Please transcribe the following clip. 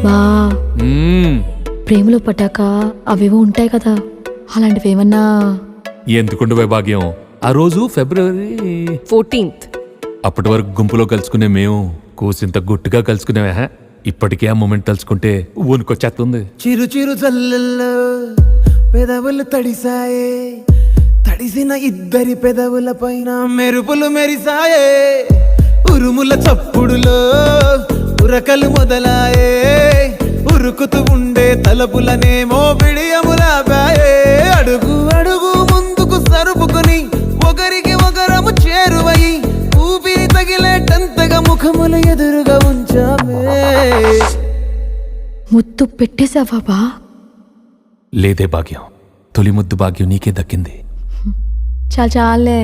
బా ప్రేమలో పడ్డాక అవేవో ఉంటాయి కదా, అలాంటివి ఏమన్నా? ఎందుకుండు వైభాగ్యం, ఆ రోజు February 14th. అప్పటి వరకు గుంపులో కలుసుకునే మేము కూసింత గుట్టుగా కలుసుకునేవా? ఇప్పటికే ఆ మూమెంట్ తలుచుకుంటే ఊనుకొచ్చేస్తుంది. చిరు చిరు జల్లెల్లో పెదవులు తడిసాయే, తడిసిన ఇద్దరి పెదవుల పైన మెరుపులు మెరిసాయే, ఉరుముల చప్పుడులో ఉరకలు మొదలాయే, ఉరుకుతూ ఉండే తలపులనేమో బిడియములాపాయే, అడుగు అడుగు ముందుకు సరుపుకుని ఒకరికి ఒకరము చేరువయి ఊపిరి తగిలేటంతగా ముఖములు ఎదురుగా ఉంచామే. ముద్దు పెట్టేశావా బా? లేదే భాగ్యం, తొలి ముద్దు భాగ్యం నీకే దక్కింది. చాలే